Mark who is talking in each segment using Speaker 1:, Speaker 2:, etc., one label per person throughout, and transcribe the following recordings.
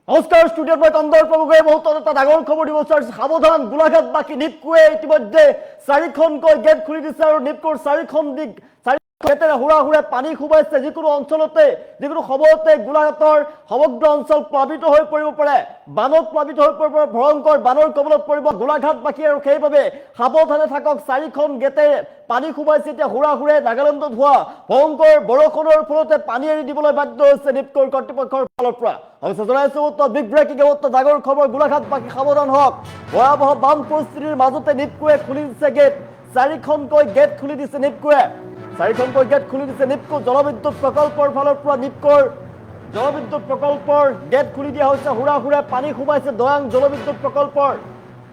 Speaker 1: নমস্কাৰ ষ্টুডিঅ'ত মই তন্দৰ প্ৰভুৱে বহুত এটা ডাঙৰ খবৰ দিব বিচাৰিছোঁ। সাৱধান, গোলাঘাট বাকী নিপকোৱে ইতিমধ্যে 4খনকৈ গেট খুলি দিছে আৰু নিপকোৰ 4খন দিক গেটেৰে হুৰা হুৰে পানী সোমাইছে। যিকোনো অঞ্চলতে যিকোনো সময়তে গোলাঘাটৰ সমগ্ৰ অঞ্চল প্লাবিত হৈ পৰিব পাৰে, বানত প্লাবিত হৈ পৰিব, ভয়ংকৰ বানৰ কবলত পৰিব গোলাঘাটবাসী আৰু সেইবাবে সাৱধানে থাকক। 4খন গেটে পানী সোমাইছে। এতিয়া হুৰা হুৰে নাগালেণ্ডত হোৱা ভয়ংকৰ বৰষুণৰ ফলতে পানী এৰি দিবলৈ বাধ্য হৈছে নিপকোৰ কৰ্তৃপক্ষৰ ফালৰ পৰা। অৱশ্যে জনাইছো বিগ ব্ৰেকিং ডাঙৰ খবৰ, গোলাঘাটবাসী সাৱধান হওক। ভয়াৱহ বান পৰিস্থিতিৰ মাজতে নিপকোৱে খুলি দিছে গেট। 4খনকৈ গেট খুলি দিছে নিপকোৱে। 4খনকৈ গেট খুলি দিছে নিপকো জলবিদ্যুৎ প্ৰকল্পৰ ফালৰ পৰা। নিপকোৰ জলবিদ্যুৎ প্ৰকল্পৰ গেট খুলি দিয়া হৈছে। হুৰা হুৰে পানী সোমাইছে দয়াং জলবিদ্যুৎ প্ৰকল্পৰ।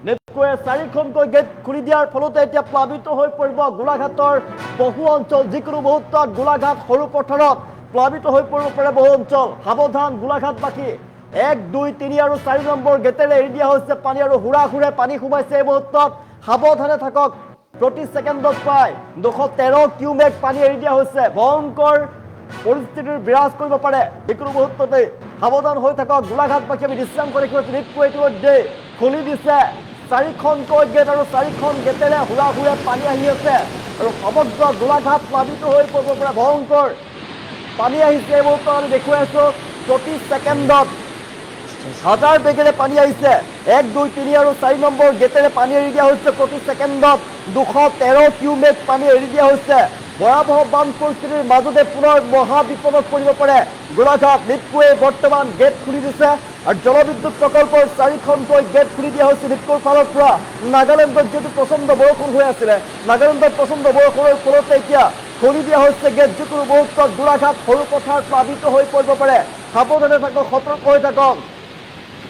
Speaker 1: নিপকোৱে 4খনকৈ গেট খুলি দিয়াৰ ফলতে এতিয়া প্লাবিত হৈ পৰিব গোলাঘাটৰ বহু অঞ্চল। যিকোনো মুহূৰ্তত গোলাঘাট সৰু পথাৰত প্লাবিত হৈ পৰিব পাৰে বহু অঞ্চল। সাৱধান গোলাঘাটবাসী। 1, 2, 3 আৰু 4 নম্বৰ গেটেৰে এৰি দিয়া হৈছে পানী আৰু হুৰা হুৰে পানী সোমাইছে। এই মুহূৰ্তত সাৱধানে থাকক। প্ৰতি ছেকেণ্ডত প্ৰায় 213 কিউমেক পানী এৰি দিয়া হৈছে। ভয়ংকৰ পৰিস্থিতিৰ বিৰাজ কৰিব পাৰে যিকোনো মুহূৰ্ততে। সাৱধান হৈ থাকক গোলাঘাটবাসী। আমি বিশ্ৰাম কৰি নিপকোৱে ইতিমধ্যে খুলি দিছে 4খনকৈ গেট আৰু 4খন গেটেৰে হুৰা হুৰে পানী আহি আছে আৰু সমগ্ৰ গোলাঘাট প্লাবিত হৈ পৰিব পাৰে। ভয়ংকৰ পানী আহিছে। এই মুহূৰ্তত আমি দেখুৱাই আছো প্ৰতি ছেকেণ্ডত হাজাৰ বেগেৰে পানী আহিছে। 1, 2, 3 আৰু 4 নম্বৰ গেটেৰে পানী এৰি দিয়া হৈছে। প্ৰতি ছেকেণ্ডত 213 কিউমেক পানী এৰি দিয়া হৈছে। ভয়াৱহ বান পৰিস্থিতিৰ মাজতে পুনৰ মহা বিপদত পৰিব পাৰে গোলাঘাট। নিপকোৱে বৰ্তমান গেট খুলি দিছে আৰু জলবিদ্যুৎ প্ৰকল্পৰ 4খনকৈ গেট খুলি দিয়া হৈছে নিপকোৰ ফালৰ পৰা। নাগালেণ্ডত যিহেতু প্ৰচণ্ড বৰষুণ হৈ আছিলে, নাগালেণ্ডত প্ৰচণ্ড বৰষুণৰ ফলতে এতিয়া খুলি দিয়া হৈছে গেট। যিকোনো মুহূৰ্তত গোলাঘাট সৰু পথাৰ প্লাবিত হৈ পৰিব পাৰে। সাৱধানে থাকক, সতৰ্ক হৈ থাকক,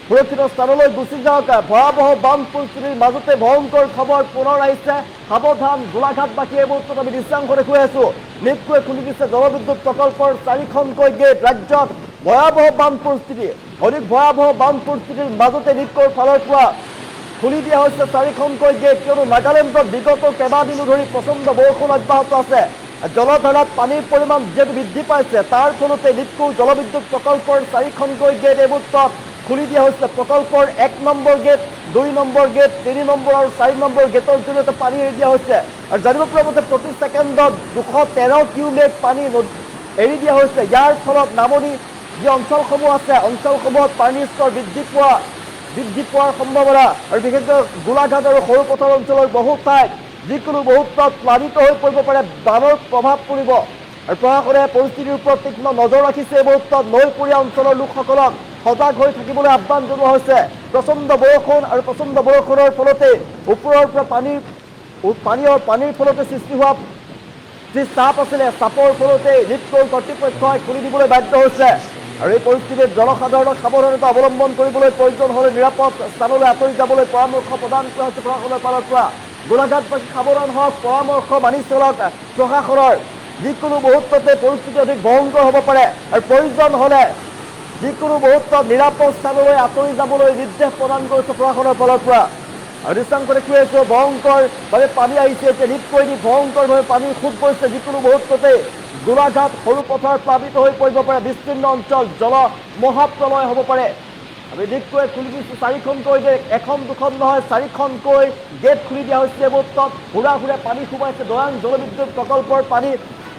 Speaker 1: সুৰক্ষিত স্থানলৈ গুচি যাওক। ভয়াৱহ বান পৰিস্থিতিৰ মাজতে ভয়ংকৰ খবৰ পুনৰ আহিছে। সাৱধান গোলাঘাটবাসী। এই মুহূৰ্তত আমি দৃশ্যাংশ দেখুৱাই আছো। নিপকোৱে খুলি দিছে জলবিদ্যুৎ প্ৰকল্পৰ 4খনকৈ গেট। ৰাজ্যত ভয়াৱহ বান পৰিস্থিতি, অধিক ভয়াৱহ বান পৰিস্থিতিৰ মাজতে নিপকোৰ ফালৰ পৰা খুলি দিয়া হৈছে 4খনকৈ গেট। কিয়নো নাগালেণ্ডত বিগত কেইবাদিনো ধৰি প্ৰচণ্ড বৰষুণ অব্যাহত আছে। জলধাৰাত পানীৰ পৰিমাণ যিহেতু বৃদ্ধি পাইছে, তাৰ ফলতে নিপকো জলবিদ্যুৎ প্ৰকল্পৰ 4খনকৈ গেট এই মুহূৰ্তত খুলি দিয়া হৈছে। প্ৰকল্পৰ 1 নম্বৰ গেট, 2 নম্বৰ গেট, 3 নম্বৰ আৰু 4 নম্বৰ গেটৰ জৰিয়তে পানী এৰি দিয়া হৈছে। আৰু জানিব পৰা মতে প্ৰতি ছেকেণ্ডত 213 কিউমেক পানী এৰি দিয়া হৈছে। ইয়াৰ ফলত নামনি যি অঞ্চলসমূহ আছে, অঞ্চলসমূহত পানীৰ স্তৰ বৃদ্ধি পোৱাৰ সম্ভাৱনা আৰু বিশেষকৈ গোলাঘাট আৰু সৰু পথাৰ অঞ্চলৰ বহু ঠাইত যিকোনো মুহূৰ্তত প্লাবিত হৈ পৰিব পাৰে, বানৰ প্ৰভাৱ পৰিব। আৰু প্ৰশাসনে পৰিস্থিতিৰ ওপৰত তীক্ষ্ণ নজৰ ৰাখিছে। এই মুহূৰ্তত নৈপৰীয়া অঞ্চলৰ লোকসকলক সজাগ হৈ থাকিবলৈ আহ্বান জনোৱা হৈছে। প্ৰচণ্ড বৰষুণ আৰু প্ৰচণ্ড বৰষুণৰ ফলতে ওপৰৰ পৰা পানীৰ ফলতে সৃষ্টি হোৱা যি চাপ আছিলে, চাপৰ ফলতে নিপকোৰ কৰ্তৃপক্ষই খুলি দিবলৈ বাধ্য হৈছে। আৰু এই পৰিস্থিতিত জনসাধাৰণক সাৱধানতা অৱলম্বন কৰিবলৈ, প্ৰয়োজন হ'লে নিৰাপদ স্থানলৈ আঁতৰি যাবলৈ পৰামৰ্শ প্ৰদান কৰা হৈছে প্ৰশাসনৰ ফালৰ পৰা। গোলাঘাটবাসী সাৱধান হওক, পৰামৰ্শ মানি চলক প্ৰশাসনৰ। যিকোনো মুহূৰ্ততে পৰিস্থিতি অধিক ভয়ংকৰ হ'ব পাৰে আৰু প্ৰয়োজন হ'লে যিকোনো মুহূৰ্তত নিৰাপদ স্থানলৈ আঁতৰি যাবলৈ নিৰ্দেশ প্ৰদান কৰিছে প্ৰশাসনৰ ফালৰ পৰা। আৰু দৃশ্যাংশ দেখুৱাই আছো ভয়ংকৰভাৱে পানী আহিছে। এতিয়া নিপকোৱেদি ভয়ংকৰভাৱে পানী সোঁত বৈছে। যিকোনো মুহূৰ্ততে গোলাঘাট সৰু পথাৰ প্লাবিত হৈ পৰিব পাৰে। বিস্তীৰ্ণ অঞ্চল জল মহাপ্ৰলয় হ'ব পাৰে। আমি নিপকোৱে খুলি দিছোঁ 4খনকৈ গেট। 1খন 2খন নহয়, 4খনকৈ গেট খুলি দিয়া হৈছে। এই মুহূৰ্তত হুৰা হুৰে পানী সোমাইছে। দয়াং জলবিদ্যুৎ প্ৰকল্পৰ পানী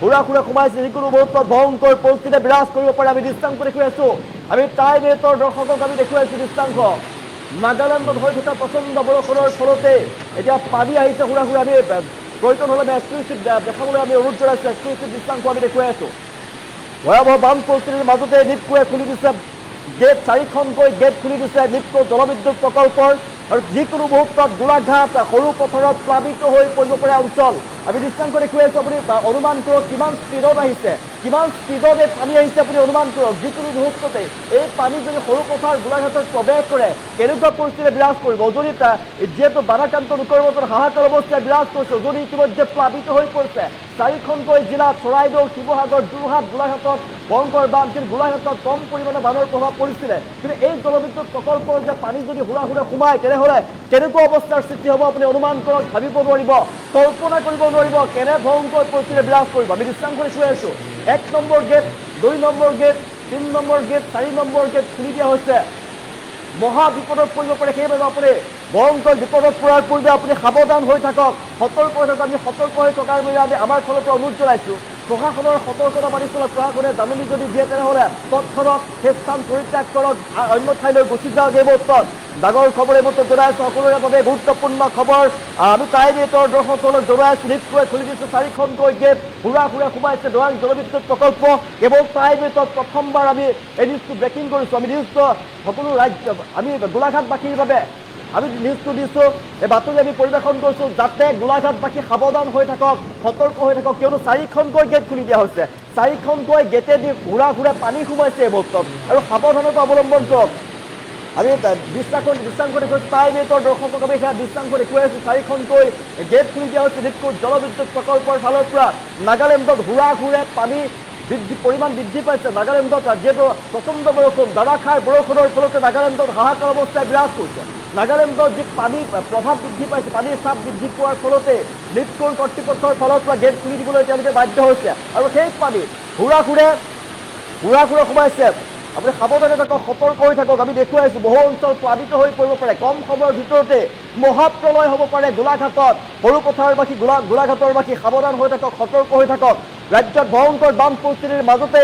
Speaker 1: হুৰা হুৰে সোমাইছে। যিকোনো মুহূৰ্তত ভয়ংকৰ পৰিস্থিতিয়ে বিৰাজ কৰিব পাৰে। আমি দৃশ্যাংশ দেখুৱাই আছো। আমি টাইম 8ৰ দৰ্শকক আমি দেখুৱাই আছো দৃশ্যাংশ। নাগালেণ্ডত হৈ থকা প্ৰচণ্ড বৰষুণৰ ফলতে এতিয়া পানী আহিছে হুৰা হুৰে। আমি প্ৰয়োজন হ'লে আমি এক্সক্লুচিভ দেখাবলৈ আমি অনুৰোধ জনাইছোঁ। এক্সক্লুচিভ দৃশ্যাংশ আমি দেখুৱাই আছো। ভয়াৱহ বান পৰিস্থিতিৰ মাজতে নিপকোৱে খুলি দিছে গেট। 4খনকৈ গেট খুলি দিছে নিপকো জলবিদ্যুৎ প্ৰকল্পৰ। আৰু যিকোনো মুহূৰ্তত গোলাঘাট সৰু পথাৰত প্লাবিত হৈ পৰিব পাৰে অঞ্চল। আমি দৃশ্যাংশ দেখুৱাই আছো। আপুনি অনুমান কৰক কিমান স্পীডত আহিছে, কিমান স্পীডত এই পানী আহিছে। আপুনি অনুমান কৰক যিকোনো মুহূৰ্ততে এই পানী যদি সৰু পথাৰ গোলাঘাটত প্ৰৱেশ কৰে কেনেকুৱা পৰিস্থিতি বিৰাজ কৰিব। উজনিত যিহেতু বানাক্ৰান্ত লোকৰ মাজত হাহাকাৰ অৱস্থাই বিৰাজ কৰিছে। উজনি ইতিমধ্যে প্লাবিত হৈ পৰিছে। 4খনকৈ জিলা চৰাইদেউ, শিৱসাগৰ, যোৰহাট, গোলাঘাটত ভয়ংকৰ বান। কিন্তু গোলাঘাটত কম পৰিমাণে বানৰ প্ৰভাৱ পৰিছিলে। কিন্তু এই জলবিদ্যুৎ প্ৰকল্পৰ যে পানী যদি হুৰা হুৰে সোমায় তেনেহ'লে কেনেকুৱা অৱস্থাৰ সৃষ্টি হ'ব আপুনি অনুমান কৰক, ভাবিব নোৱাৰিব, কল্পনা কৰিব নোৱাৰিব কেনে ভয়ংকৰ পৰিস্থিতি বিৰাজ কৰিব। আমি দৃশ্যাংশ দেখুৱাই আছো। 1 নম্বৰ গেট, 2 নম্বৰ গেট, 3 নম্বৰ গেট, 4 নম্বৰ গেট খুলি দিয়া হৈছে। মহা বিপদত পৰিব পাৰে সেইবাবে আপুনি ভয়ংকৰ বিপদত পৰাৰ পূৰ্বে আপুনি সাৱধান হৈ থাকক সতৰ্ক হৈ থাকক আমি সতৰ্ক হৈ থকাৰ বাবে আমি আমাৰ ফালৰ পৰা অনুৰোধ জনাইছোঁ প্ৰশাসনৰ সতৰ্কতা মানি চলক প্ৰশাসনে জাননী যদি দিয়ে তেনেহ'লে তৎক্ষণাত সেই স্থান পৰিত্যাগ কৰক অন্য ঠাইলৈ গুচি যাওক এই মুহূৰ্তত ডাঙৰ খবৰ এই মুহূৰ্তত জনাইছোঁ সকলোৰে বাবে গুৰুত্বপূৰ্ণ খবৰ আমি টাইমেটৰ দৰ্শকসকলক জনাইছোঁ নিশ্চয় খুলি দিছোঁ 4খনকৈ গেট হুৰা সোমাইছে দৰাং জলবিদ্যুৎ প্ৰকল্প কেৱল টাইমেটত প্ৰথমবাৰ আমি এই নিউজটো ব্ৰেকিং কৰিছোঁ আমি নিউজটো সকলো ৰাজ্য আমি গোলাঘাটবাসীৰ বাবে আমি নিউজটো দিছোঁ এই বাতৰি আমি পৰিৱেশন কৰিছোঁ যাতে গোলাঘাটবাসী সাৱধান হৈ থাকক সতৰ্ক হৈ থাকক কিয়নো 4খনকৈ গেট খুলি দিয়া হৈছে 4খনকৈ গেটেদি হুৰা পানী সোমাইছে এই মুহূৰ্তত আৰু সাৱধানতা অৱলম্বন কৰক আমি দৃশ্যাংশ দেখুৱাইছোঁ টাইমেটৰ দৰ্শকক আমি সেয়া দৃশ্যাংশ দেখুৱাই আছোঁ 4খনকৈ গেট খুলি দিয়া হৈছে নিটকুৰ জলবিদ্যুৎ প্ৰকল্পৰ ফালৰ পৰা নাগালেণ্ডত হুৰা পানী পৰিমাণ বৃদ্ধি পাইছে নাগালেণ্ডত যিহেতু প্ৰচণ্ড বৰষুণ ধাৰাসাৰ বৰষুণৰ ফলতে নাগালেণ্ডত হাহাকাৰ অৱস্থাই বিৰাজ কৰিছে নাগালেণ্ডত যি পানী প্ৰভাৱ বৃদ্ধি পাইছে পানীৰ চাপ বৃদ্ধি পোৱাৰ ফলতে নিটকুৰ কৰ্তৃপক্ষৰ ফালৰ পৰা গেট খুলি দিবলৈ তেওঁলোকে বাধ্য হৈছে আৰু সেই পানী হুৰা সোমাইছে আপুনি সাৱধানে থাকক সতৰ্ক হৈ থাকক আমি দেখুৱাইছোঁ বহু অঞ্চল প্লাবিত হৈ পৰিব পাৰে কম সময়ৰ ভিতৰতে মহাপ্ৰলয় হ'ব পাৰে গোলাঘাটত সৰু পথাৰবাসী গোলাঘাটৰবাসী সাৱধান হৈ থাকক সতৰ্ক হৈ থাকক ৰাজ্যত ভয়ংকৰ বান পৰিস্থিতিৰ মাজতে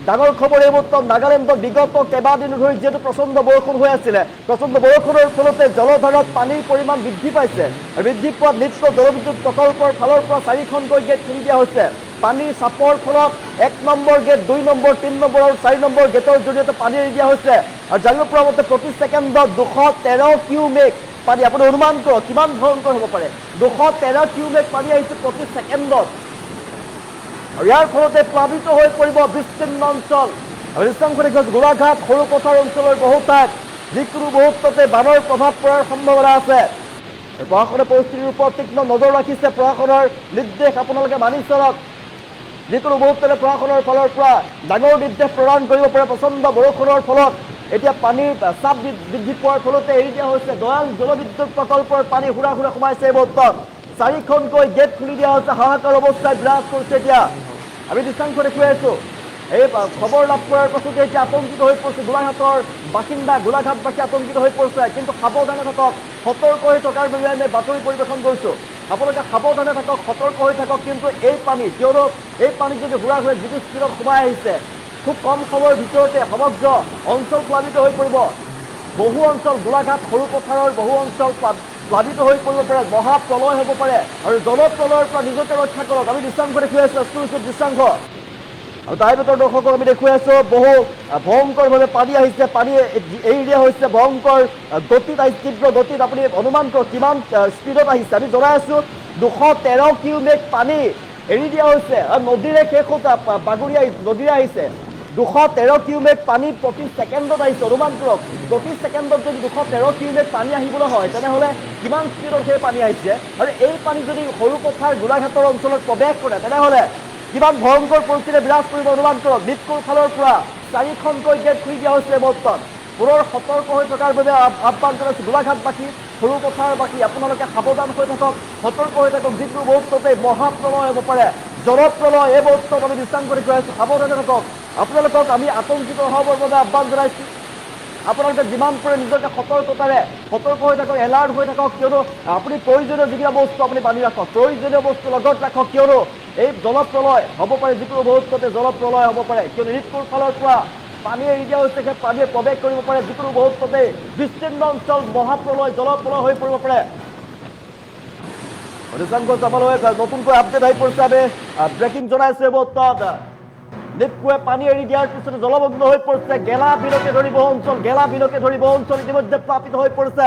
Speaker 1: ডাঙৰ খবৰ এই মুহূৰ্তত নাগালেণ্ডত বিগত কেইবাদিন ধৰি যিহেতু প্ৰচণ্ড বৰষুণ হৈ আছিলে প্ৰচণ্ড বৰষুণৰ ফলতে জলধাৰত পানীৰ পৰিমাণ বৃদ্ধি পাইছে বৃদ্ধি পোৱাত নিটকুৰ জলবিদ্যুৎ প্ৰকল্পৰ ফালৰ পৰা 4খনকৈ গেট খুলি দিয়া হৈছে পানীৰ চাপৰ ফলত 1 নম্বৰ গেট 2 নম্বৰ 3 নম্বৰ আৰু 4 নম্বৰ গেটৰ জৰিয়তে পানী এৰি দিয়া হৈছে আৰু জানিব পৰা মতে প্ৰতি ছেকেণ্ডত 213 কিউমেক পানী আপুনি অনুমান কৰক কিমান ভয়ংকৰ হ'ব পাৰে 213 কিউমেক পানী আহিছে প্ৰতি ছেকেণ্ডত আৰু ইয়াৰ ফলতে প্লাবিত হৈ পৰিব বিস্তীৰ্ণ অঞ্চল গোলাঘাট সৰু পথাৰ অঞ্চলৰ বহু ঠাইত যিকোনো মুহূৰ্ততে বানৰ প্ৰভাৱ পৰাৰ সম্ভাৱনা আছে প্ৰশাসনে পৰিস্থিতিৰ ওপৰত তীক্ষ্ণ নজৰ ৰাখিছে প্ৰশাসনৰ নিৰ্দেশ আপোনালোকে মানি চলক যিকোনো মুহূৰ্ততে প্ৰশাসনৰ ফালৰ পৰা ডাঙৰ নিৰ্দেশ প্ৰদান কৰিব পাৰে প্ৰচণ্ড বৰষুণৰ ফলত এতিয়া পানীৰ চাপ বৃদ্ধি পোৱাৰ ফলতে এৰি দিয়া হৈছে দয়াল জলবিদ্যুৎ প্ৰকল্পৰ পানী হুৰা সোমাইছে এই মুহূৰ্তত 4খনকৈ গেট খুলি দিয়া হৈছে হাহাকাৰ অৱস্থাত বিৰাজ কৰিছে এতিয়া আমি দৃশ্যাংশ দেখুৱাই আছোঁ এই খবৰ লাভ কৰাৰ পাছতে এতিয়া আতংকিত হৈ পৰিছে গোলাঘাটৰ বাসিন্দা গোলাঘাটবাসী আতংকিত হৈ পৰিছে কিন্তু সাৱধানে থাকক সতৰ্ক হৈ থকাৰ বাবে আমি বাতৰি পৰিৱেশন কৰিছোঁ আপোনালোকে সাৱধানে থাকক সতৰ্ক হৈ থাকক কিন্তু এই পানী কিয়নো এই পানী যদি হুৰা যিটো স্পীডত সোমাই আহিছে খুব কম সময়ৰ ভিতৰতে সমগ্ৰ অঞ্চল প্লাবিত হৈ পৰিব বহু অঞ্চল গোলাঘাট সৰু পথাৰৰ বহু অঞ্চল প্লাবিত হৈ পৰিব পাৰে মহাপ্ৰলয় হ'ব পাৰে আৰু জলপ্ৰলয়ৰ পৰা নিজকে ৰক্ষা কৰক আমি দৃশ্যাংশ দেখুৱাই আছোঁ এক্সক্লুচিভ দৃশ্যাংশ আৰু টাইমেটৰ দৰ্শকক আমি দেখুৱাই আছোঁ বহু ভয়ংকৰভাৱে পানী আহিছে পানী এৰি দিয়া হৈছে ভয়ংকৰ গতিত আহিছে তীব্ৰ গতিত আপুনি অনুমান কৰক কিমান স্পীডত আহিছে আমি জনাই আছোঁ 213 কিউমেক পানী এৰি দিয়া হৈছে আৰু নদীৰে শেষত নদীৰে আহিছে 213 কিউমেক পানী প্ৰতি ছেকেণ্ডত আহিছে অনুমান কৰক প্ৰতি ছেকেণ্ডত যদি 213 কিউমেক পানী আহিবলৈ হয় তেনেহ'লে কিমান স্পীডত সেই পানী আহিছে আৰু এই পানী যদি সৰু পথাৰ গোলাঘাটৰ অঞ্চলত প্ৰৱেশ কৰে তেনেহ'লে কিমান ভয়ংকৰ পৰিস্থিতি বিৰাজ কৰিব অনুমান কৰক নিটকুৰ ফালৰ পৰা 4খনকৈ গেট খুলি দিয়া হৈছে মুহূৰ্তত পুনৰ সতৰ্ক হৈ থকাৰ বাবে আহ্বান জনাইছোঁ গোলাঘাটবাসী সৰু পথাৰবাসী আপোনালোকে সাৱধান হৈ থাকক সতৰ্ক হৈ থাকক যিকোনো মুহূৰ্ততে মহাপ্ৰলয় হ'ব পাৰে জলপ্ৰলয় এই মুহূৰ্তত আমি দৃশ্যাংশ দেখুৱাই আছোঁ সাৱধানে থাকক আপোনালোকক আমি আতংকিত হ'বৰ বাবে আহ্বান জনাইছোঁ আপোনালোকে যিমান পাৰে নিজকে সতৰ্কতাৰে সতৰ্ক হৈ থাকক এলাৰ্ট হৈ থাকক কিয়নো আপুনি প্ৰয়োজনীয় যিকেইটা বস্তু আপুনি বান্ধি ৰাখক প্ৰয়োজনীয় বস্তু লগত ৰাখক কিয়নো এই জলপ্ৰলয় হ'ব পাৰে যিকোনো মুহূৰ্ততে জলপ্ৰলয় হ'ব পাৰে কিয়নো নিটকুৰ ফালৰ পৰা পানী এৰি দিয়া হৈছে সেই পানীয়ে প্ৰৱেশ কৰিব পাৰে যিকোনো মুহূৰ্ততে বিস্তীৰ্ণ অঞ্চল মহাপ্ৰলয় জলপ্ৰলয় হৈ পৰিব পাৰে নতুনকৈ আপডেট আহি পৰিছে আমি ব্ৰেকিং জনাইছোঁ এই মুহূৰ্তত নিটকুৱে পানী এৰি দিয়াৰ পিছতে জলমগ্ন হৈ পৰিছে গেলা বিলকে ধৰি বহু অঞ্চল ইতিমধ্যে প্লাবিত হৈ পৰিছে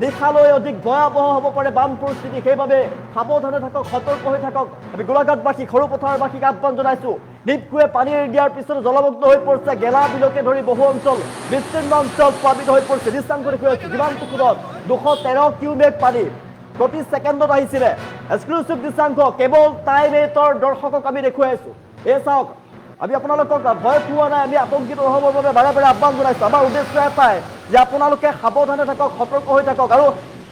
Speaker 1: নিশালৈ অধিক ভয়াৱহ হ'ব পাৰে বান পৰিস্থিতি সেইবাবে সাৱধানে থাকক সতৰ্ক হৈ থাকক আমি গোলাঘাটবাসী সৰু পথাৰবাসীক আহ্বান জনাইছোঁ নিটকুৱে পানী এৰি দিয়াৰ পিছতে জলমগ্ন হৈ পৰিছে গেলা বিলকে ধৰি বহু অঞ্চল বিস্তীৰ্ণ অঞ্চল প্লাবিত হৈ পৰিছে দৃশ্যাংশ দেখুৱাইছোঁ যিমানটো কোণত 213 কিউমেক পানী প্ৰতি ছেকেণ্ডত আহিছিলে এক্সক্লুচিভ দৃশ্যাংশ কেৱল টাইমেটৰ দৰ্শকক আমি দেখুৱাই আছোঁ এই চাওক আমি আপোনালোকক ভয় খোৱা নাই আমি আতংকিত নহ'বৰ বাবে বাৰে বাৰে আহ্বান জনাইছোঁ আমাৰ উদ্দেশ্য এটাই যে আপোনালোকে সাৱধানে থাকক সতৰ্ক হৈ থাকক আৰু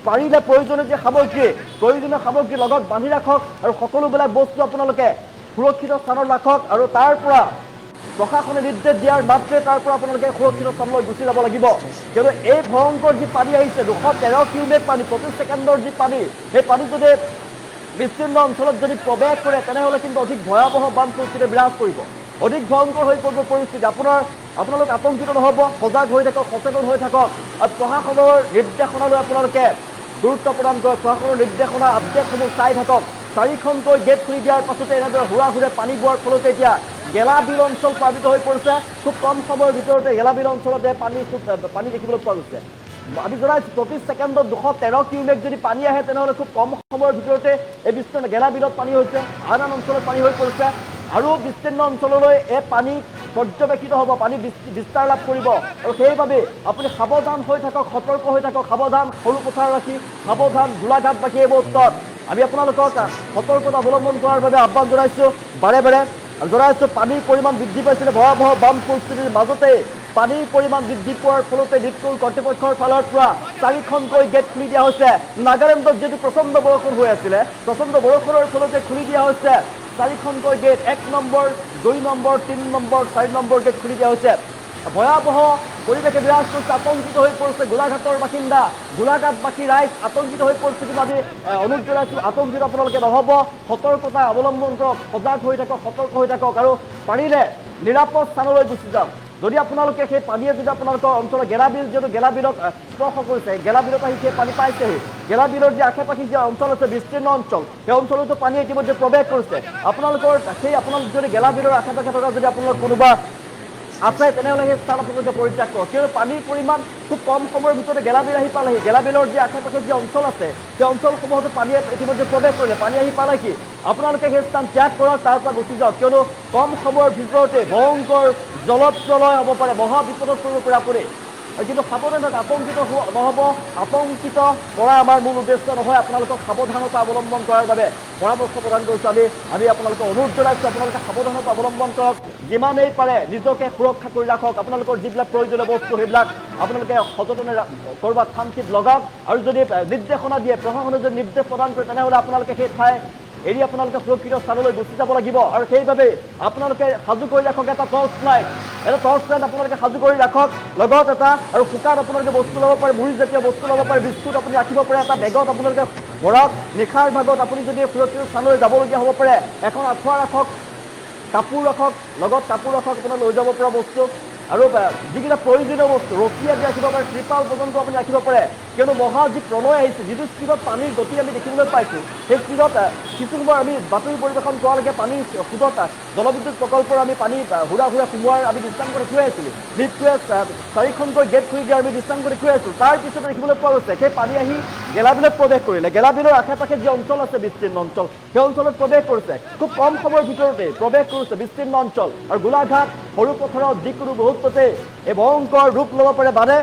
Speaker 1: পাৰিলে প্ৰয়োজনীয় সামগ্ৰী লগত বান্ধি ৰাখক আৰু সকলোবিলাক বস্তু আপোনালোকে সুৰক্ষিত স্থানত ৰাখক আৰু তাৰ পৰা প্ৰশাসনে নিৰ্দেশ দিয়াৰ মাত্ৰে তাৰ পৰা আপোনালোকে সুৰক্ষিত স্থানলৈ গুচি যাব লাগিব কিয়নো এই ভয়ংকৰ যি পানী আহিছে 213 কিউমেক পানী প্ৰতি ছেকেণ্ডৰ যি পানী সেই পানী যদি বিস্তীৰ্ণ অঞ্চলত যদি প্ৰৱেশ কৰে তেনেহ'লে কিন্তু অধিক ভয়াৱহ বান পৰিস্থিতি বিৰাজ কৰিব অধিক ভয়ংকৰ হৈ পৰিব পৰিস্থিতি আপোনালোক আতংকিত নহ'ব সজাগ হৈ থাকক সচেতন হৈ থাকক আৰু প্ৰশাসনৰ নিৰ্দেশনালৈ আপোনালোকে গুৰুত্ব প্ৰদান কৰক প্ৰশাসনৰ নিৰ্দেশনা আপডেটসমূহ চাই থাকক 4খনকৈ গেট খুলি দিয়াৰ পাছতে এনেদৰে হুৰা পানী বোৱাৰ ফলতে এতিয়া গেলাবিল অঞ্চল প্লাবিত হৈ পৰিছে খুব কম সময়ৰ ভিতৰতে গেলাবিল অঞ্চলতে পানী দেখিবলৈ পোৱা গৈছে আমি জনাইছোঁ প্ৰতি ছেকেণ্ডত 213 কিউমেক যদি পানী আহে তেনেহ'লে খুব কম সময়ৰ ভিতৰতে এই বিস্তীৰ্ণ গেলাবিলত পানী হৈছে আন অঞ্চলত পানী হৈ পৰিছে আৰু বিস্তীৰ্ণ অঞ্চললৈ এই পানী পৰ্যবেক্ষিত হ'ব পানী বিস্তাৰ লাভ কৰিব আৰু সেইবাবে আপুনি সাৱধান হৈ থাকক সতৰ্ক হৈ থাকক সাৱধান সৰু পথাৰ ৰাখি সাৱধান গোলাঘাটবাসী এই মুহূৰ্তত আমি আপোনালোকক সতৰ্কতা অৱলম্বন কৰাৰ বাবে আহ্বান জনাইছোঁ বাৰে বাৰে জনাইছোঁ পানীৰ পৰিমাণ বৃদ্ধি পাইছিলে ভয়াৱহ বান পৰিস্থিতিৰ মাজতে পানীৰ পৰিমাণ বৃদ্ধি পোৱাৰ ফলতে নিপকুল কৰ্তৃপক্ষৰ ফালৰ পৰা 4খনকৈ গেট খুলি দিয়া হৈছে নাগালেণ্ডত যদি প্ৰচণ্ড বৰষুণ হৈ আছিলে প্ৰচণ্ড বৰষুণৰ ফলতে খুলি দিয়া হৈছে 4খনকৈ gate 1 number 2 number 3 number 4 number gate খুলি দিয়া হৈছে ভয়াৱহ পৰিৱেশে বিৰাজ কৰিছে আতংকিত হৈ পৰিছে গোলাঘাটৰ বাসিন্দা গোলাঘাটবাসী ৰাইজ আতংকিত হৈ পৰিছে কিন্তু আমি অনুৰোধ জনাইছোঁ আতংকিত আপোনালোকে নহ'ব সতৰ্কতা অৱলম্বন কৰক সজাগ হৈ থাকক সতৰ্ক হৈ থাকক আৰু পাৰিলে নিৰাপদ স্থানলৈ গুচি যাওক যদি আপোনালোকে সেই পানীয়ে যদি আপোনালোকৰ অঞ্চলৰ গেলাবিল যিহেতু গেলাবিলক স্পৰ্শ কৰিছে গেলাবিলত আহি সেই পানী পাইছেহি গেলাবিলৰ যি আশে পাশে যি অঞ্চল আছে বিস্তীৰ্ণ অঞ্চল সেই অঞ্চলতো পানী ইতিমধ্যে প্ৰৱেশ কৰিছে আপোনালোক যদি গেলাবিলৰ আশে পাশে থকা যদি আপোনালোক কোনোবা আছে তেনেহ'লে সেই স্থান আপোনালোকে পৰিত্যাগ কৰক কিয়নো পানীৰ পৰিমাণ খুব কম সময়ৰ ভিতৰতে গেলাবিল আহি পালেহি গেলাবিলৰ যি আশে পাশে যি অঞ্চল আছে সেই অঞ্চলসমূহতো পানীয়ে ইতিমধ্যে প্ৰৱেশ কৰিলে পানী আহি পালেহি আপোনালোকে সেই স্থান ত্যাগ কৰক তাৰ পৰা গুচি যাওক কিয়নো কম সময়ৰ ভিতৰতে ভয়ংকৰ জলপ্ৰলয় হ'ব পাৰে মহা বিপদত পৰিব পাৰে আপুনি কিন্তু সাৱধানত আতংকিত নহ'ব আতংকিত কৰা আমাৰ মূল উদ্দেশ্য নহয় আপোনালোকক সাৱধানতা অৱলম্বন কৰাৰ বাবে পৰামৰ্শ প্ৰদান কৰিছোঁ আমি আপোনালোকক অনুৰোধ জনাইছোঁ আপোনালোকে সাৱধানতা অৱলম্বন কৰক যিমানেই পাৰে নিজকে সুৰক্ষা কৰি ৰাখক আপোনালোকৰ যিবিলাক প্ৰয়োজনীয় বস্তু সেইবিলাক আপোনালোকে সযতনে ক'ৰবাত থান-থিত লগাওক আৰু যদি নিৰ্দেশনা দিয়ে প্ৰশাসনে যদি নিৰ্দেশ প্ৰদান কৰে তেনেহ'লে আপোনালোকে সেই ঠাই এৰি আপোনালোকে সুৰক্ষিত স্থানলৈ গুচি যাব লাগিব আৰু সেইবাবে আপোনালোকে সাজু কৰি ৰাখক এটা টৰ্চ লাইট আপোনালোকে সাজু কৰি ৰাখক লগত এটা আৰু শুকান আপোনালোকে বস্তু ল'ব পাৰে মুড়িজাতীয় বস্তু ল'ব পাৰে বিস্কুট আপুনি ৰাখিব পাৰে এটা বেগত আপোনালোকে ভৰক নিশাৰ ভাগত আপুনি যদি সুৰক্ষিত স্থানলৈ যাবলগীয়া হ'ব পাৰে এখন আঁঠুৱা ৰাখক কাপোৰ ৰাখক লগত কাপোৰ ৰাখক আপোনাৰ লৈ যাব পৰা বস্তু আৰু যিকেইটা প্ৰয়োজনীয় বস্তু ৰছী আদি ৰাখিব পাৰে ত্ৰিপাল পৰ্যন্ত আপুনি ৰাখিব পাৰে কিয়নো মহা যি প্ৰলয় আহিছে যিটো স্পীডত পানীৰ গতি আমি দেখিবলৈ পাইছোঁ সেই স্পীডত কিছু সময় আমি বাতৰি পৰিৱেশন কৰালৈকে পানীৰ সোঁতত জলবিদ্যুৎ প্ৰকল্পৰ আমি পানী হুৰা সোমোৱাৰ আমি দৃষ্টান্ত দেখুৱাই আছিলোঁ নিপকুৱে 4খনকৈ গেট খুলি দিয়াৰ আমি দৃষ্টান্ত দেখুৱাই আছোঁ তাৰ পিছতে দেখিবলৈ পোৱা গৈছে সেই পানী আহি গেলাবিলত প্ৰৱেশ কৰিলে গেলাবিলৰ আশে পাশে যি অঞ্চল আছে বিস্তীৰ্ণ অঞ্চল সেই অঞ্চলত প্ৰৱেশ কৰিছে খুব কম সময়ৰ ভিতৰতে প্ৰৱেশ কৰিছে বিস্তীৰ্ণ অঞ্চল আৰু গোলাঘাট সৰু পথাৰত যিকোনো মুহূৰ্ততে এই ভয়ংকৰ ৰূপ ল'ব পাৰে বানে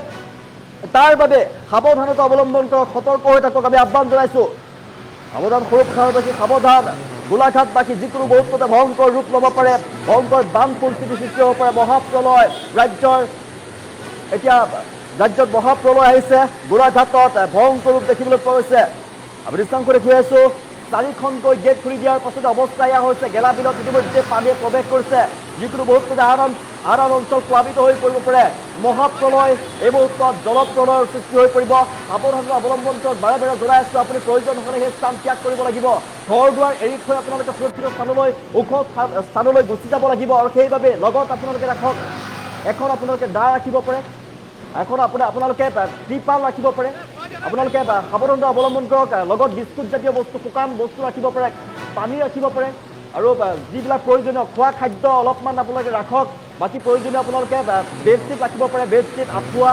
Speaker 1: তাৰ বাবে সাৱধানতা অৱলম্বন কৰক সতৰ্ক হৈ থাকক আমি আহ্বান জনাইছোঁ সাৱধান সৰু পথাৰবাসী সাৱধান গোলাঘাটবাসী যিকোনো মুহূৰ্ততে ভয়ংকৰ ৰূপ ল'ব পাৰে ভয়ংকৰ বান পৰিস্থিতিৰ সৃষ্টি হ'ব পাৰে মহাপ্ৰলয় ৰাজ্যত মহাপ্ৰলয় আহিছে গোলাঘাটত ভয়ংকৰ ৰূপ দেখিবলৈ পোৱা গৈছে আমি দৃষ্টান্ত দেখুৱাই আছোঁ 4খনকৈ গেট খুলি দিয়াৰ পাছতে অৱস্থা এয়া হৈছে গেলাবিলত ইতিমধ্যে পানীয়ে প্ৰৱেশ কৰিছে যিকোনো মুহূৰ্ততে আন অঞ্চল প্লাবিত হৈ পৰিব পাৰে মহাপ্ৰলয় এই মুহূৰ্তত জলপ্ৰলয়ৰ সৃষ্টি হৈ পৰিব সাৱধানতা অৱলম্বন কৰক বাৰে বাৰে জনাই আছোঁ আপুনি প্ৰয়োজন হ'লে সেই স্থান ত্যাগ কৰিব লাগিব ঘৰ দুৱাৰ এৰি থৈ আপোনালোকে সুৰক্ষিত স্থানলৈ ওখ স্থানলৈ গুচি যাব লাগিব আৰু সেইবাবে লগত আপোনালোকে ৰাখক এখন আপোনালোকে দা ৰাখিব পাৰে এখন আপোনালোকে ত্ৰিপাল ৰাখিব পাৰে আপোনালোকে সাৱধানতা অৱলম্বন কৰক লগত বিস্কুট জাতীয় বস্তু শুকান বস্তু ৰাখিব পাৰে পানী ৰাখিব পাৰে আৰু যিবিলাক প্ৰয়োজনীয় খোৱা খাদ্য অলপমান আপোনালোকে ৰাখক বাকী প্ৰয়োজনীয় আপোনালোকে বেডশ্বীট ৰাখিব পাৰে বেডশ্বীট আঁঠুৱা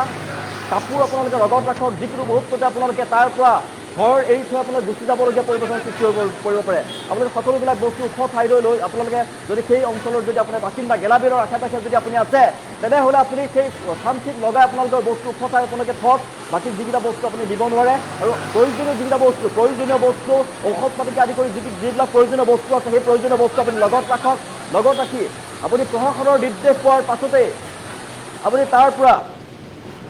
Speaker 1: কাপোৰ আপোনালোকে লগত ৰাখক যিকোনো মুহূৰ্ততে আপোনালোকে তাৰ পৰা ঘৰ এৰি থৈ আপোনালোকে গুচি যাবলগীয়া পৰিৱেশৰ সৃষ্টি কৰিব পাৰে আপোনালোকে সকলোবিলাক বস্তু ওখ ঠাইলৈ লৈ আপোনালোকে যদি সেই অঞ্চলৰ যদি আপোনাৰ বাসিন্দা গেলাবিলৰ আশে পাশে যদি আপুনি আছে তেনেহ'লে আপুনি সেই থান-থিত লগাই আপোনালোকৰ বস্তু ওখ ঠাই আপোনালোকে থওক বাকী যিকেইটা বস্তু আপুনি দিব নোৱাৰে আৰু প্ৰয়োজনীয় বস্তু ঔষধ পাতিকে আদি কৰি যিবিলাক প্ৰয়োজনীয় বস্তু আছে সেই প্ৰয়োজনীয় বস্তু আপুনি লগত ৰাখক লগত ৰাখি আপুনি প্ৰশাসনৰ নিৰ্দেশ পোৱাৰ পাছতেই আপুনি তাৰ পৰা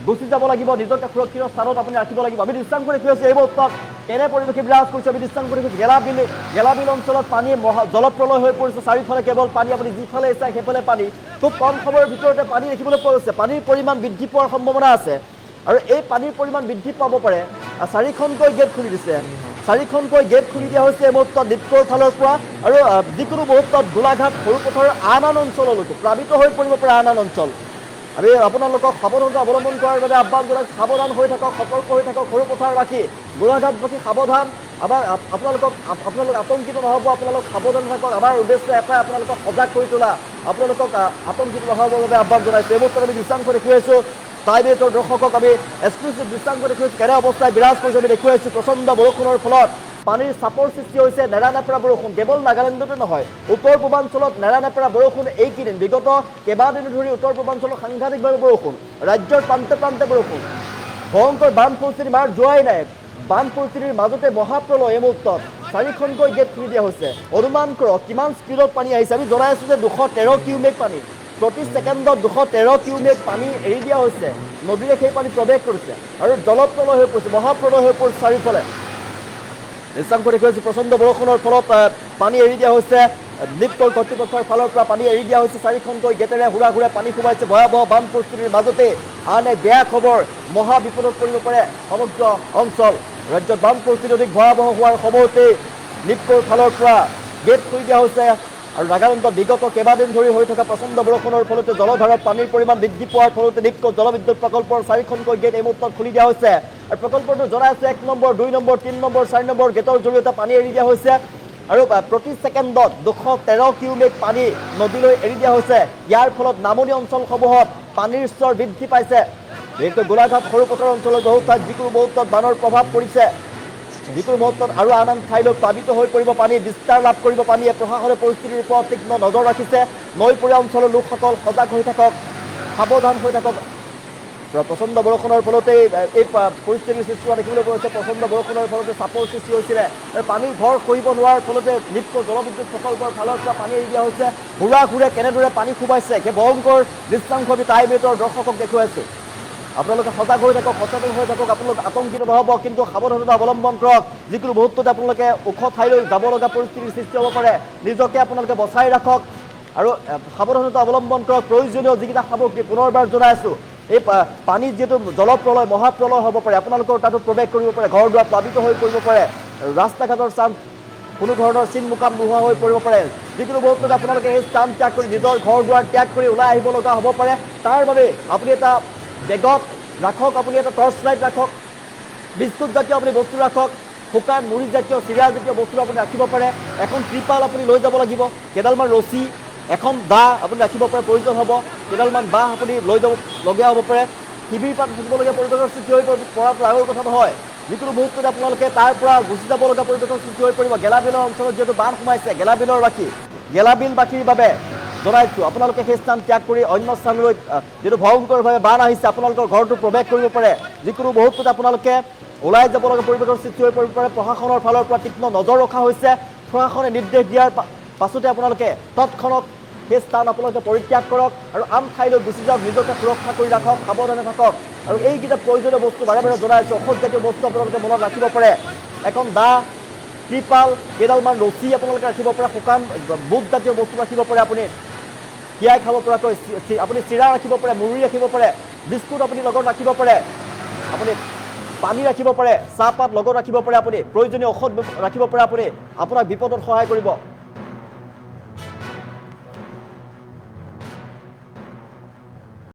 Speaker 1: গুচি যাব লাগিব নিজকে সুৰক্ষিত স্থানত আপুনি ৰাখিব লাগিব আমি দৃষ্টান্ত কৰি আছোঁ এই মুহূৰ্তত কেনে পৰিৱেশে বিৰাজ কৰিছে আমি দৃশ্যাংশ দেখিছোঁ গেলাবিল অঞ্চলত পানীয়ে জলপ্ৰলয় হৈ পৰিছে চাৰিওফালে কেৱল পানী আপুনি যিফালে চাই সেইফালে পানী খুব কম সময়ৰ ভিতৰতে পানী দেখিবলৈ পোৱা গৈছে পানীৰ পৰিমাণ বৃদ্ধি পোৱাৰ সম্ভাৱনা আছে আৰু এই পানীৰ পৰিমাণ বৃদ্ধি পাব পাৰে 4খনকৈ গেট খুলি দিছে 4খনকৈ গেট খুলি দিয়া হৈছে এই মুহূৰ্তত ডিপকোৰ ফালৰ পৰা আৰু যিকোনো মুহূৰ্তত গোলাঘাট সৰুপথাৰৰ আন অঞ্চললৈকে প্লাবিত হৈ পৰিব পাৰে আন অঞ্চল আমি আপোনালোকক সাৱধানতা অৱলম্বন কৰাৰ বাবে আহ্বান জনাইছোঁ সাৱধান হৈ থাকক সতৰ্ক হৈ থাকক সৰুপথাৰবাসী গোলাঘাটবাসী সাৱধান আপোনালোক আতংকিত নহ'ব আপোনালোক সাৱধান থাকক আমাৰ উদ্দেশ্য এটাই আপোনালোকক সজাগ কৰি তোলা আপোনালোকক আতংকিত নহ'বৰ বাবে আহ্বান জনাইছোঁ এই মুহূৰ্তত আমি দৃশ্যাংশ দেখুৱাইছোঁ টাইবেটৰ দৰ্শকক আমি এক্সক্লুচিভ দৃশ্যাংশ দেখুৱাইছোঁ কেনে অৱস্থায় বিৰাজ কৰিছে আমি দেখুৱাইছোঁ প্ৰচণ্ড বৰষুণৰ ফলত পানীৰ চাপৰ সৃষ্টি হৈছে নেৰানেপেৰা বৰষুণ কেৱল নাগালেণ্ডতে নহয় উত্তৰ পূৰ্বাঞ্চলত নেৰানেপেৰা বৰষুণ এইকেইদিন বিগত কেইবাদিনো ধৰি উত্তৰ পূৰ্বাঞ্চলত সাংঘাতিকভাৱে বৰষুণ ৰাজ্যৰ প্ৰান্তে প্ৰান্তে বৰষুণ ভয়ংকৰ বান পৰিস্থিতি মাৰ যোৱাই নাই বান পৰিস্থিতিৰ মাজতে মহাপ্ৰলয় এই মুহূৰ্তত 4খনকৈ গেট খুলি দিয়া হৈছে অনুমান কৰক কিমান স্পীডত পানী আহিছে আমি জনাই আছোঁ যে 213 কিউমেক পানী প্ৰতি ছেকেণ্ডত 213 কিউমেক পানী এৰি দিয়া হৈছে নদীৰে সেই পানী প্ৰৱেশ কৰিছে আৰু জলপ্ৰলয় হৈ পৰিছে মহাপ্ৰলয় হৈ পৰিছে চাৰিওফালে দৃশ্যাংশ দেখুৱাইছোঁ প্ৰচণ্ড বৰষুণৰ ফলত পানী এৰি দিয়া হৈছে নিপকল কৰ্তৃপক্ষৰ ফালৰ পৰা পানী এৰি দিয়া হৈছে 4খনকৈ গেটেৰে হুৰা হুৰে পানী সোমাইছে ভয়াৱহ বান পৰিস্থিতিৰ মাজতে আন এক বেয়া খবৰ মহা বিপদত পৰিব পাৰে সমগ্ৰ অঞ্চল ৰাজ্যত বান পৰিস্থিতি অধিক ভয়াৱহ হোৱাৰ সময়তে নিপকল ফালৰ পৰা গেট খুলি দিয়া হৈছে আৰু নাগালেণ্ডত বিগত কেইবাদিন ধৰি হৈ থকা প্ৰচণ্ড বৰষুণৰ ফলতে জলধাৰত পানীৰ পৰিমাণ বৃদ্ধি পোৱাৰ ফলতে নিপকল জলবিদ্যুৎ প্ৰকল্পৰ 4খনকৈ গেট এই মুহূৰ্তত খুলি দিয়া হৈছে আৰু প্ৰকল্পটো জনাই আছে 1 নম্বৰ 2 নম্বৰ 3 নম্বৰ 4 নম্বৰ গেটৰ জৰিয়তে পানী এৰি দিয়া হৈছে আৰু প্ৰতি ছেকেণ্ডত 213 কিউমেক পানী নদীলৈ এৰি দিয়া হৈছে ইয়াৰ ফলত নামনি অঞ্চলসমূহত পানীৰ স্তৰ বৃদ্ধি পাইছে বিশেষকৈ গোলাঘাট সৰুপথাৰ অঞ্চলৰ বহু ঠাইত যিকোনো মুহূৰ্তত বানৰ প্ৰভাৱ পৰিছে যিকোনো মুহূৰ্তত আৰু আন আন ঠাইলৈ প্লাবিত হৈ পৰিব পানী বিস্তাৰ লাভ কৰিব পানীয়ে প্ৰশাসনে পৰিস্থিতিৰ ওপৰত তীক্ষ্ণ নজৰ ৰাখিছে নৈপৰীয়া অঞ্চলৰ লোকসকল সজাগ হৈ থাকক সাৱধান হৈ থাকক প্ৰচণ্ড বৰষুণৰ ফলতে এই পৰিস্থিতিৰ সৃষ্টি হোৱা দেখিবলৈ পোৱা গৈছে প্ৰচণ্ড বৰষুণৰ ফলতে চাপৰ সৃষ্টি হৈছিলে পানীৰ ভৰ সহিব নোৱাৰাৰ ফলতে নিপকল জলবিদ্যুৎ প্ৰকল্পৰ ফালৰ পৰা পানী এৰি দিয়া হৈছে হুৰা হুৰে কেনেদৰে পানী সোমাইছে সেই ভয়ংকৰ দৃশ্যাংশ আমি টাইবেটৰ দৰ্শকক দেখুৱাইছোঁ আপোনালোকে সজাগ হৈ থাকক সচেতন হৈ থাকক আপোনালোক আতংকিত নহ'ব কিন্তু সাৱধানতা অৱলম্বন কৰক যিকোনো মুহূৰ্ততে আপোনালোকে ওখ ঠাইলৈ যাব লগা পৰিস্থিতিৰ সৃষ্টি হ'ব পাৰে নিজকে আপোনালোকে বচাই ৰাখক আৰু সাৱধানতা অৱলম্বন কৰক প্ৰয়োজনীয় যিকেইটা সামগ্ৰী পুনৰবাৰ জনাই আছোঁ এই পানীত যিহেতু জলপ্ৰলয় মহাপ্ৰলয় হ'ব পাৰে আপোনালোকৰ তাতো প্ৰৱেশ কৰিব পাৰে ঘৰ দুৱাৰ প্লাবিত হৈ পৰিব পাৰে ৰাস্তা ঘাটৰ স্থান কোনো ধৰণৰ চিন মুকাম নোহোৱা হৈ পৰিব পাৰে যিকোনো মুহূৰ্তত আপোনালোকে এই স্থান ত্যাগ কৰি নিজৰ ঘৰ দুৱাৰ ত্যাগ কৰি ওলাই আহিব লগা হ'ব পাৰে তাৰ বাবে আপুনি এটা বেগত ৰাখক আপুনি এটা টৰ্চ লাইট ৰাখক বিস্কুট জাতীয় আপুনি বস্তু ৰাখক শুকান মুড়ি জাতীয় চিৰা জাতীয় বস্তু আপুনি ৰাখিব পাৰে এখন ত্ৰিপাল আপুনি লৈ যাব লাগিব কেইডালমান ৰছী এখন দা আপুনি ৰাখিব পাৰে প্ৰয়োজন হ'ব কেইডালমান বাঁহ আপুনি লৈ যাব লগীয়া হ'ব পাৰে শিবিৰ পাত থাকিবলগীয়া পৰিৱেশৰ সৃষ্টি হৈ পৰাটো ডাঙৰ কথা নহয় যিকোনো মুহূৰ্ততে আপোনালোকে তাৰ পৰা গুচি যাব লগা পৰিৱেশৰ সৃষ্টি হৈ পৰিব গেলাবিলৰ অঞ্চলত যিহেতু বান সোমাইছে গেলাবিলবাসীৰ বাবে জনাইছোঁ আপোনালোকে সেই স্থান ত্যাগ কৰি অন্য স্থানলৈ যিটো ভয়ংকৰভাৱে বান আহিছে আপোনালোকৰ ঘৰটো প্ৰৱেশ কৰিব পাৰে যিকোনো মুহূৰ্ততে আপোনালোকে ওলাই যাব লগা পৰিৱেশৰ সৃষ্টি হৈ পৰিব পাৰে প্ৰশাসনৰ ফালৰ পৰা তীক্ষ্ণ নজৰ ৰখা হৈছে প্ৰশাসনে নিৰ্দেশ দিয়াৰ পাছতে আপোনালোকে তৎক্ষণাত সেই স্থান আপোনালোকে পৰিত্যাগ কৰক আৰু আন ঠাইলৈ গুচি যাওক নিজকে সুৰক্ষা কৰি ৰাখক সাৱধানে থাকক আৰু এইকেইটা প্ৰয়োজনীয় বস্তু বাৰে বাৰে জনাইছোঁ ঔষধজাতীয় বস্তু আপোনালোকে মনত ৰাখিব পাৰে এখন দা ত্ৰিপাল কেইডালমান ৰছী আপোনালোকে ৰাখিব পাৰে শুকান বুটজাতীয় বস্তু ৰাখিব পাৰে আপুনি তিয়াই খাব পৰাকৈ আপুনি চিৰা ৰাখিব পাৰে মুড়ি ৰাখিব পাৰে বিস্কুট আপুনি লগত ৰাখিব পাৰে আপুনি পানী ৰাখিব পাৰে চাহপাত লগত ৰাখিব পাৰে আপুনি প্ৰয়োজনীয় ঔষধ ৰাখিব পাৰে আপুনি আপোনাক বিপদত সহায় কৰিব